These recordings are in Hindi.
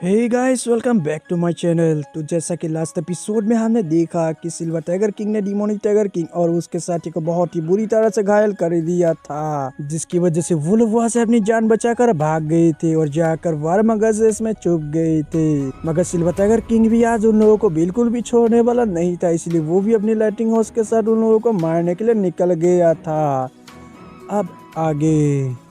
Hey guys, welcome back to my channel. तो जैसा कि लास्ट एपिसोड में हमने देखा कि सिल्वर टाइगर किंग ने डिमोनिक टाइगर किंग और उसके साथी को बहुत ही बुरी तरह से घायल कर दिया था, जिसकी वजह से वो लोग वहाँ से अपनी जान बचाकर भाग गए थे और जाकर वारमगज़ में छुप गए थे। मगर सिल्वर टाइगर किंग भी आज उन लोगों को बिल्कुल भी छोड़ने वाला नहीं था, इसलिए वो भी अपनी लाइटिंग हाउस के साथ उन लोगों को मारने के लिए निकल गया था। अब आगे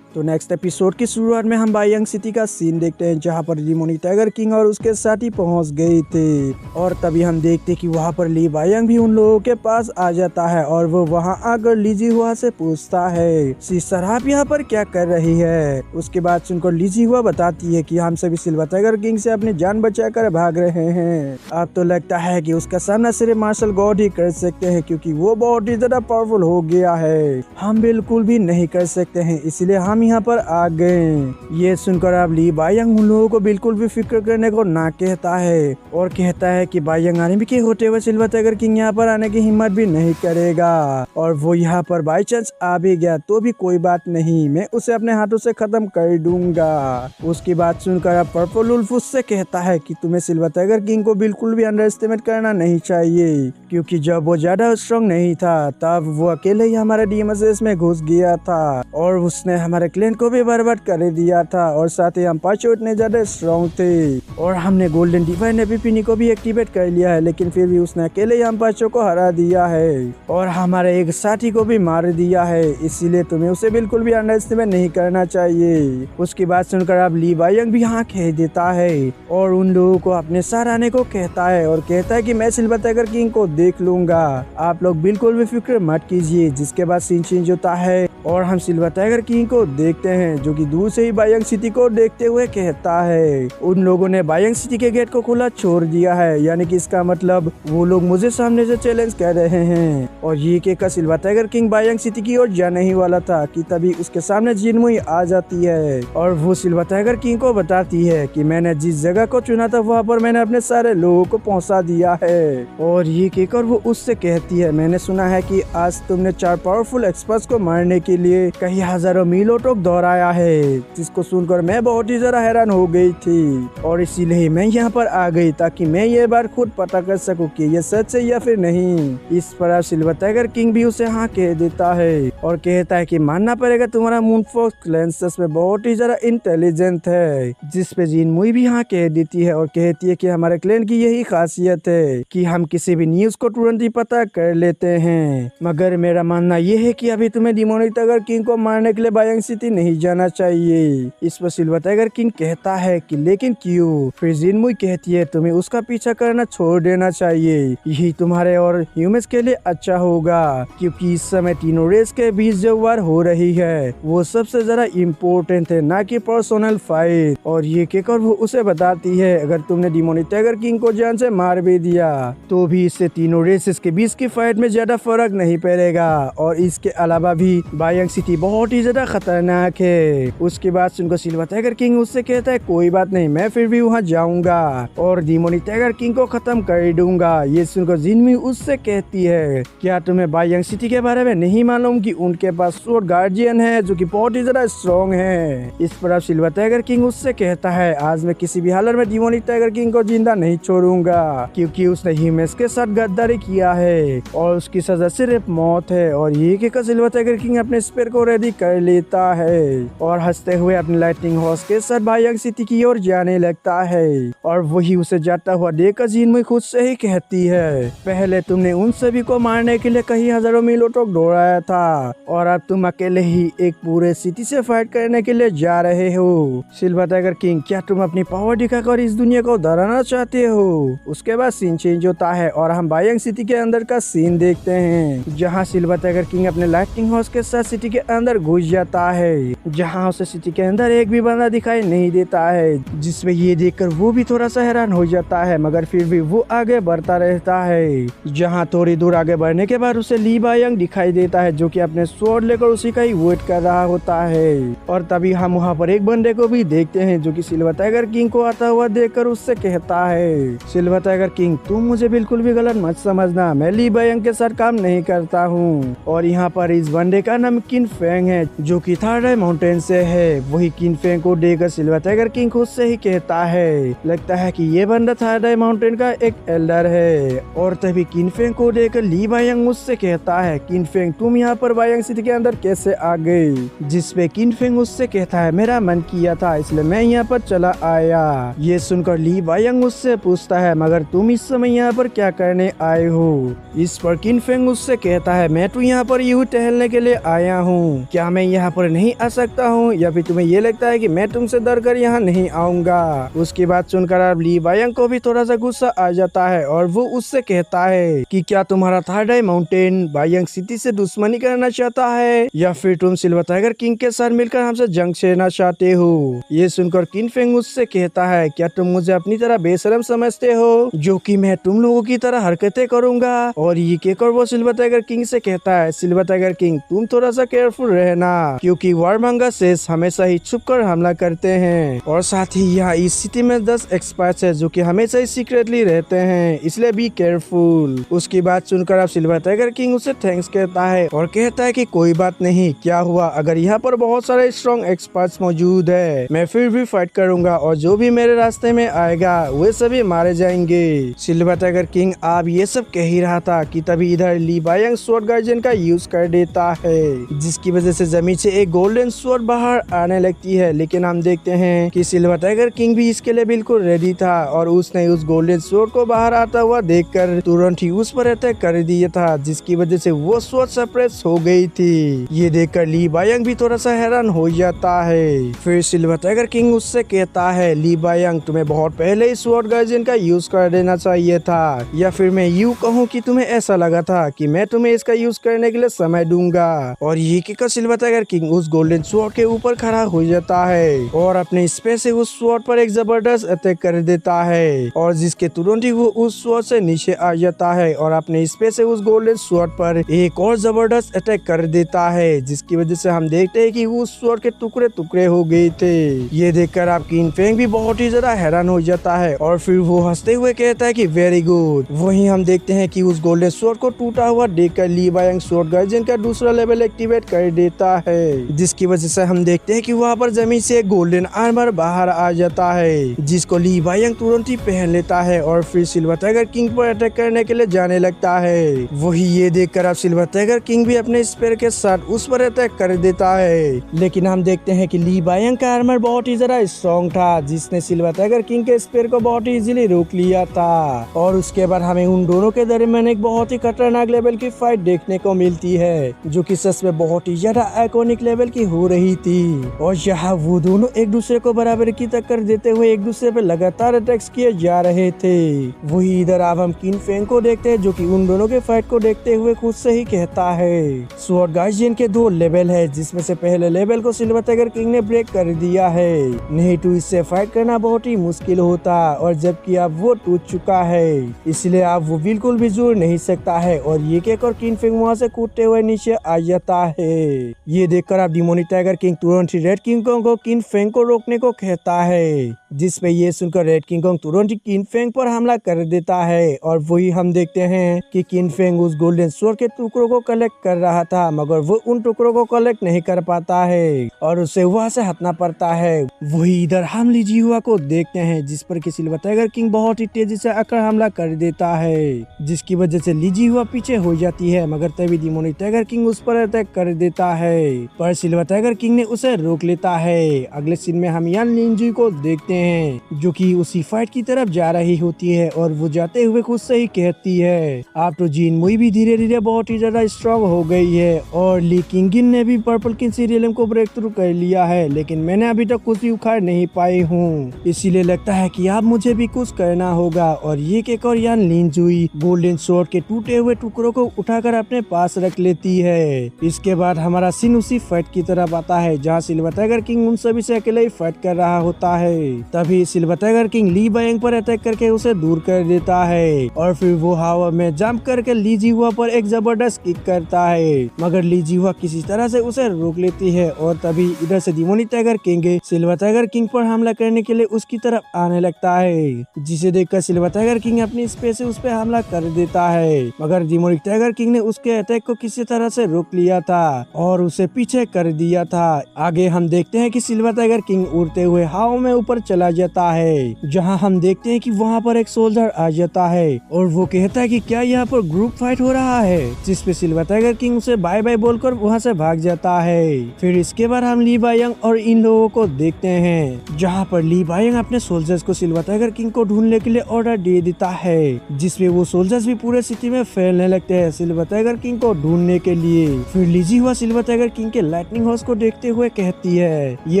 तो नेक्स्ट एपिसोड की शुरुआत में हम बायंग सिटी का सीन देखते हैं, जहां पर डिमोनिक टाइगर किंग और उसके साथी पहुंच गए थे। और तभी हम देखते कि वहां पर ली बायंग भी उन लोगों के पास आ जाता है और वो वहां आकर लीजी हुआ से पूछता है, सिस्टर आप यहाँ पर क्या कर रही है। उसके बाद सुनकर लीजी हुआ बताती है कि हम सभी सिल्वर टाइगर किंग से अपनी जान बचाकर भाग रहे हैं। अब तो लगता है कि उसका सामना सिर्फ मार्शल गॉड ही कर सकते हैं, क्योंकि वो बहुत ही ज्यादा पावरफुल हो गया है। हम बिल्कुल भी नहीं कर सकते हैं, इसलिए हम यहाँ पर आ गए। ये सुनकर अब ली बायंग उन लोगों को बिल्कुल भी फिक्र करने को ना कहता है और कहता है कि बायंग आने के होते हुए सिल्वर टाइगर किंग यहाँ पर आने की हिम्मत भी नहीं करेगा, और वो यहाँ पर बाई चांस आ भी गया तो भी कोई बात नहीं, मैं उसे अपने हाथों से खत्म कर दूंगा। उसकी बात सुनकर अब पर्पल वुल्फ उससे कहता है कि तुम्हें सिल्वर टाइगर किंग को बिल्कुल भी अंडर एस्टिमेट करना नहीं चाहिए, क्योंकि जब वो ज्यादा स्ट्रॉन्ग नहीं था तब वो अकेले ही हमारे डीएमएसएस में घुस गया था और उसने हमारे क्लैन को भी बर्बाद कर दिया था, और साथ ही हम पांचों इतने ज्यादा स्ट्रॉन्ग थे और हमने गोल्डन डिवाइन एपिफनी को भी एक्टिवेट कर लिया है, लेकिन फिर भी उसने अकेले ही हम पांचों को हरा दिया है और हमारे एक साथी को भी मार दिया है, इसीलिए तुम्हें उसे बिल्कुल भी अंडर एस्टिमेट नहीं करना चाहिए। उसकी बात सुनकर अब ली बायंग भी हाँ कह देता है और उन लोगों को अपने साथ आने को कहता है और कहता है कि मैं सिल्वर टाइगर किंग को देख लूंगा, आप लोग बिल्कुल भी फिक्र मत कीजिए। जिसके बाद सीन चेंज होता है और हम सिल्वर टाइगर किंग को देखते हैं, जो कि दूर से ही बायंग सिटी को देखते हुए कहता है उन लोगों ने बायंग सिटी के गेट को खुला छोड़ दिया है, यानी कि इसका मतलब वो लोग मुझे सामने से चैलेंज कर रहे हैं। और ये कहकर silver tiger king buying city की ओर जाने ही वाला था कि तभी उसके सामने जिनमुई आ जाती है और वो सिल्वर टाइगर किंग को बताती है कि मैंने जिस जगह को चुना था वहाँ पर मैंने अपने सारे लोगों को पहुँचा दिया है। और ये कहकर वो उससे कहती है, मैंने सुना है कि आज तुमने 4 पावरफुल एक्सपर्ट्स को मारने के लिए कई हजारों मीलों तक दोहराया है, जिसको सुनकर मैं बहुत ही ज्यादा हैरान हो गई थी और इसीलिए मैं यहाँ पर आ गई ताकि मैं ये बार खुद पता कर सकूं कि ये सच है या फिर नहीं। इस पर सिल्वर टाइगर किंग भी उसे हाँ कह देता है और कहता है कि मानना पड़ेगा तुम्हारा मूनफॉक्स क्लैन सच में बहुत ही ज्यादा इंटेलिजेंट है। जिस पे जीन मुई भी हाँ कह देती है और कहती है कि हमारे क्लैन की यही खासियत है कि हम किसी भी न्यूज को तुरंत ही पता कर लेते हैं। मगर मेरा मानना यह है कि अभी तुम्हें डिमोनिक टाइगर किंग को मारने के लिए बायंग सिटी नहीं जाना चाहिए। इस पर सिल्वर टाइगर किंग कहता है कि लेकिन क्यों। फिर जिन मुई कहती है तुम्हें उसका पीछा करना छोड़ देना चाहिए, यही तुम्हारे और ह्यूमंस के लिए अच्छा होगा, क्योंकि इस समय तीनों रेस के बीच जो वार हो रही है वो सबसे ज्यादा इम्पोर्टेंट है, ना कि पर्सनल फाइट। और ये कहकर वो उसे बताती है अगर तुमने डिमोनिक टाइगर किंग को जान से मार भी दिया तो भी इससे तीनों रेसेस के बीच की फाइट में ज्यादा फर्क नहीं पड़ेगा, और इसके अलावा भी बायंग सिटी बहुत ही ज्यादा खतरनाक है। उसके बाद सुनकर सिल्वर टाइगर किंग उससे कहता है कोई बात नहीं, मैं फिर भी वहाँ जाऊंगा और डिमोनिक टाइगर किंग को खत्म कर दूंगा। ये सुनकर जिनमी उससे कहती है क्या तुम्हें बायंग सिटी के बारे में नहीं मालूम कि उनके पास स्वॉर्ड गार्डियन है जो कि बहुत ही ज्यादा स्ट्रॉन्ग है। इस पर अब सिल्वर टाइगर किंग उससे कहता है आज मैं किसी भी हालत में डिमोनिक टाइगर किंग को जिंदा नहीं छोड़ूंगा, क्योंकि उसने ह्यूमंस के साथ गद्दारी किया है और उसकी सजा सिर्फ मौत है। और ये कहकर सिल्वर टाइगर किंग अपने स्पेयर को रेडी कर लेता है और हंसते हुए अपने लाइटिंग हाउस के साथ बायंग सिटी की ओर जाने लगता है। और वही उसे जाता हुआ देखकर जिनमुई खुद से ही कहती है पहले तुमने उन सभी को मारने के लिए कई हजारों मीलों तक दौड़ाया था और अब तुम अकेले ही एक पूरे सिटी से फाइट करने के लिए जा रहे हो। सिल्वर टाइगर किंग क्या तुम अपनी पावर दिखाकर इस दुनिया को डराना चाहते हो। उसके बाद सीन चेंज होता है और हम बायंग सिटी के अंदर का सीन देखते हैं, जहाँ सिल्वर टाइगर किंग अपने लाइटिंग हाउस के साथ सिटी के अंदर घुस जाता है, जहाँ उसे सिटी के अंदर एक भी बंदा दिखाई नहीं देता है, जिसमें ये देखकर वो भी थोड़ा सा हैरान हो जाता है, मगर फिर भी वो आगे बढ़ता रहता है। जहाँ थोड़ी दूर आगे बढ़ने होने के बाद उसे ली बायंग दिखाई देता है जो कि अपने स्वॉर्ड लेकर उसी का ही वेट कर रहा होता है। और तभी हम वहाँ पर एक बंदे को भी देखते हैं जो कि सिल्वर टाइगर किंग को आता हुआ देखकर उससे कहता है, सिल्वर टाइगर किंग तुम मुझे बिल्कुल भी गलत मत समझना, मैं ली बायंग के साथ काम नहीं करता हूँ। और यहाँ पर इस बंदे का नाम किन फेंग है जो कि थर्ड आई माउंटेन से है। वही किन फेंग को देखकर सिल्वर टाइगर किंग खुद से ही कहता है, लगता है कि ये बंदा थर्ड आई माउंटेन का एक एल्डर है। और तभी किन फेंग को देखकर ली बायंग उससे कहता है, किन फेंग तुम यहाँ पर बायंग सिटी के अंदर कैसे आ गई? जिसपे किन फेंग उससे कहता है, मेरा मन किया था इसलिए मैं यहाँ पर चला आया। ये सुनकर ली बायंग उससे पूछता है, मगर तुम इस समय यहाँ पर क्या करने आए हो? इस पर किन फेंग उससे कहता है, मैं तो यहाँ पर यूं टहलने के लिए आया हूँ, क्या मैं यहाँ पर नहीं आ सकता हूँ या फिर तुम्हें ये लगता है कि मैं तुमसे डर कर यहाँ नहीं आऊंगा? उसकी बात सुनकर अब ली बायंग को भी थोड़ा सा गुस्सा आ जाता है और वो उससे कहता है कि क्या तुम्हारा third I mountain buying city से दुश्मनी करना चाहता है या फिर तुम सिल्वर टाइगर किंग के साथ मिलकर हमसे जंग छेड़ना चाहते हो? ये सुनकर किन फेंग उससे कहता है, क्या तुम मुझे अपनी तरह बेशरम समझते हो जो कि मैं तुम लोगों की तरह हरकतें करूंगा? और ये कहकर वो सिल्वर टाइगर किंग से कहता है, सिल्वर टाइगर किंग तुम थोड़ा सा केयरफुल रहना क्योंकि वारमंगा शेष हमेशा ही छुप कर हमला करते हैं और साथ ही यहाँ इस सिटी में 10 एक्सपर्ट्स है जो कि हमेशा ही सीक्रेटली रहते हैं, इसलिए बी केयरफुल। उसकी बात सुनकर अब सिल्वर टाइगर किंग उसे थैंक्स कहता है और कहता है कि कोई बात नहीं, क्या हुआ अगर यहाँ पर बहुत सारे स्ट्रॉन्ग एक्सपर्ट्स मौजूद है, मैं फिर भी फाइट करूंगा और जो भी मेरे रास्ते में आएगा वे सभी मारे जाएंगे। सिल्वर टाइगर किंग आप ये सब कह ही रहा था कि तभी इधर ली बायंग स्वॉर्ड गार्जियन का यूज कर देता है जिसकी वजह से जमीन से एक गोल्डन स्वॉर्ड बाहर आने लगती है। लेकिन हम देखते हैं कि सिल्वर टाइगर किंग भी इसके लिए बिल्कुल रेडी था और उसने उस गोल्डन स्वॉर्ड को बाहर आता हुआ देखकर तुरंत ही उस पर अटैक कर दिया था जिसकी वजह से वो स्वॉर्ड सप्रेस हो गई थी। ये देखकर ली बायंग भी थोड़ा सा हैरान हो जाता है। फिर सिल्वर टाइगर किंग उससे कहता है, ली बायंग तुम्हें बहुत पहले ही स्वॉर्ड गार्जियन का यूज कर देना चाहिए था या फिर मैं यूँ कहूँ कि तुम्हें ऐसा लगा था कि मैं तुम्हें इसका यूज करने के लिए समय दूंगा। और ये कहकर सिल्वर टाइगर किंग उस गोल्डन स्वॉर्ड के ऊपर खड़ा हो जाता है और अपने स्पेयर से उस स्वॉर्ड पर एक जबरदस्त अटैक कर देता है और जिसके तुरंत ही वो उस स्वॉर्ड से नीचे आ जाता है और अपने स्पेयर से उस गोल्डन स्वॉर्ड पर एक और जबरदस्त अटैक कर देता है जिसकी वजह से हम देखते हैं कि उस स्वॉर्ड के टुकड़े टुकड़े हो गए थे। ये देखकर आप किन फेंग भी बहुत ही ज्यादा हैरान हो जाता है और फिर वो हंसते हुए कहता है कि वेरी गुड। वहीं हम देखते हैं कि उस गोल्डन स्वॉर्ड को टूटा हुआ देखकर ली बायंग स्वॉर्ड गार्जियन का दूसरा लेवल एक्टिवेट कर देता है जिसकी वजह से हम देखते हैं कि वहाँ पर जमीन से एक गोल्डन आर्मर बाहर आ जाता है जिसको ली बायंग तुरंत ही पहन लेता है और फिर सिल्वर टाइगर किंग पर अटैक करने के लिए जाने लगता है। वही ये देखकर अब सिल्वर टाइगर किंग भी अपने स्पेयर के साथ उस पर अटैक कर देता है। लेकिन हम देखते हैं कि ली बायंग का आर्मर बहुत ही ज्यादा स्ट्रॉन्ग था जिसने सिल्वर टाइगर किंग के स्पेयर को बहुत ही इजीली रोक लिया था। और उसके बाद हमें उन दोनों के दरमियान एक बहुत ही खतरनाक लेवल की फाइट देखने को मिलती है जो कि सच में बहुत ही ज्यादा आइकॉनिक लेवल की हो रही थी। और यहाँ वो दोनों एक दूसरे को बराबर की टक्कर देते हुए एक दूसरे पे लगातार अटैक्स किए जा रहे थे। वही इधर अब हम किन फेंग को देखते हैं जो कि उन दोनों के फाइट को देखते हुए खुद से ही कहता है, स्वॉर्ड गार्जियन के 2 लेवल है जिसमें से पहले लेवल को सिल्वर टाइगर किंग ने ब्रेक कर दिया है, नहीं तो इससे फाइट करना बहुत ही मुश्किल होता और जबकि अब वो टूट चुका है इसलिए अब वो बिल्कुल भी जोड़ नहीं सकता है। और ये कहकर किन फेंग वहाँ से कूदते हुए नीचे आ जाता है। ये देखकर अब डिमोनिक टाइगर किंग तुरंत ही रेड किंग कॉन्ग को किन फेंग को रोकने को कहता है जिसपे ये सुनकर रेड किंग कॉन्ग तुरंत ही किन फेंग पर हमला कर देता है। और वही हम देखते हैं कि किन फेंग उस गोल्डन स्वॉर्ड के टुकड़ों को कलेक्ट कर रहा था मगर वो उन टुकड़ों को कलेक्ट नहीं कर पाता है और उसे वहाँ से हटना पड़ता है। वही इधर हम ली जिहुआ को देखते हैं जिस पर कि सिल्वर टाइगर किंग बहुत ही तेजी से आकर हमला कर देता है जिसकी वजह से ली जिहुआ पीछे हो जाती है मगर तभी डिमोनिक टाइगर किंग उस पर अटैक कर देता है पर सिल्वर टाइगर किंग ने उसे रोक लेता है। अगले सीन में हम यान लिंजुई को देखते हैं जो कि उसी फाइट की तरफ जा रही होती है और वो जाते हुए खुद से ही कहती है, आप तो जीन मुई भी धीरे धीरे बहुत ही ज्यादा स्ट्रॉन्ग हो गई है और ली किंगिन ने भी पर्पल किंग सीरियल को ब्रेक थ्रू कर लिया है लेकिन मैंने अभी तक कुछ भी उखाड़ नहीं पाई हूँ, इसीलिए लगता है कि अब मुझे भी कुछ करना होगा। और ये कहकर यान लिंजुई गोल्डन स्वॉर्ड के टूटे हुए टुकड़ों को उठाकर अपने पास रख लेती है। इसके बाद हमारा सीन उसी फाइट की तरफ आता है जहाँ सिल्वर टाइगर किंग उन सभी से अकेले ही फाइट कर रहा होता है। तभी सिल्वर टाइगर किंग ली बायंग पर अटैक करके उसे दूर कर देता है और फिर वो हवा में जंप करके ली जीहुआ पर एक जबरदस्त किक करता है, मगर ली जीहुआ किसी तरह से उसे रोक लेती है और तभी इधर से demonic tiger king silver tiger king पर हमला करने के लिए उसकी तरफ आने लगता है, जिसे देखकर सिल्वर टाइगर किंग अपनी स्पेस से उस पर हमला कर देता है, मगर डिमोनिक टाइगर किंग ने उसके अटैक को किसी तरह से रोक लिया था और उसे पीछे कर दिया था। आगे हम देखते हैं कि सिल्वर टाइगर किंग उड़ते हुए हवा में ऊपर चला जाता है, जहां हम देखते हैं कि वहां पर एक सोल्जर आ जाता है और वो कहता है कि क्या यहाँ पर ग्रुप फाइट हो रहा है, जिसपे सिल्वर टाइगर किंग उसे बाय बाय बोलकर वहां से भाग जाता है। फिर इसके बाद हम ली बायंग और इन लोगों को देखते हैं, जहां पर ली बायंग अपने सोल्जर्स को सिल्वर टाइगर किंग को ढूंढने के लिए ऑर्डर दे देता है, जिसपे वो सोल्जर्स भी पूरे सिटी में फैलने लगते हैं सिल्वर टाइगर किंग को ढूंढने के लिए। फिर ली जीहुआ सिल्वर टाइगर किंग के लाइटनिंग हॉर्स को देखते हुए कहती है, ये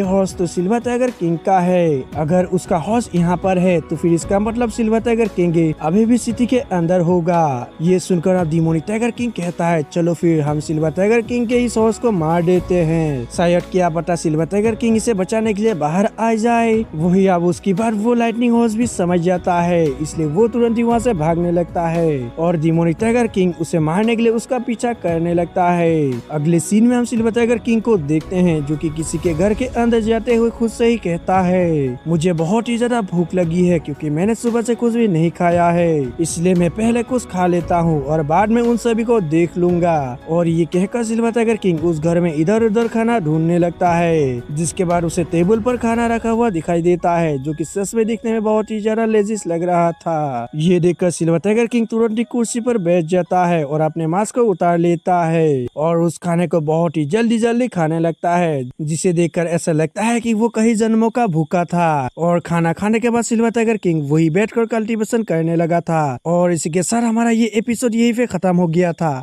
हॉर्स तो सिल्वर टाइगर किंग का है, अगर उसका हॉर्स यहाँ पर है तो फिर इसका मतलब सिल्वर टाइगर किंग अभी भी सिटी के अंदर होगा। ये सुनकर अब डिमोनिक टाइगर किंग कहता है, चलो फिर हम सिल्वर टाइगर किंग के इस हॉर्स को मार देते हैं, शायद क्या पता सिल्वर टाइगर किंग इसे बचाने के लिए बाहर आ जाए। वही अब उसकी बात वो लाइटनिंग हॉर्स भी समझ जाता है, इसलिए वो तुरंत ही वहाँ से भागने लगता है और डिमोनिक टाइगर किंग उसे मारने के लिए उसका पीछा करने लगता है। अगले सीन में हम सिल्वर टाइगर किंग को देखते हैं, जो कि किसी के घर के अंदर जाते हुए खुद से ही कहता है, मुझे बहुत ही ज्यादा भूख लगी है क्योंकि मैंने सुबह से कुछ भी नहीं खाया है, इसलिए मैं पहले कुछ खा लेता हूँ और बाद में उन सभी को देख लूंगा। और ये कहकर सिल्वर टाइगर किंग उस घर में इधर उधर खाना ढूंढने लगता है, जिसके बाद उसे टेबल पर खाना रखा हुआ दिखाई देता है, जो कि सच में दिखने में बहुत ही ज्यादा लेजिस लग रहा था। ये देखकर सिल्वर टाइगर किंग तुरंत ही कुर्सी पर बैठ जाता है और अपने मास्क को उतार लेता है और उस खाने को बहुत ही जल्दी जल्दी खाने लगता है, जिसे देखकर ऐसा लगता है कि वो कई जन्मों का भूखा था। और खाना खाने के बाद सिल्वर टाइगर किंग वही बैठकर कल्टीवेशन करने लगा था। और इसी के साथ हमारा ये एपिसोड यही पे खत्म हो गया था।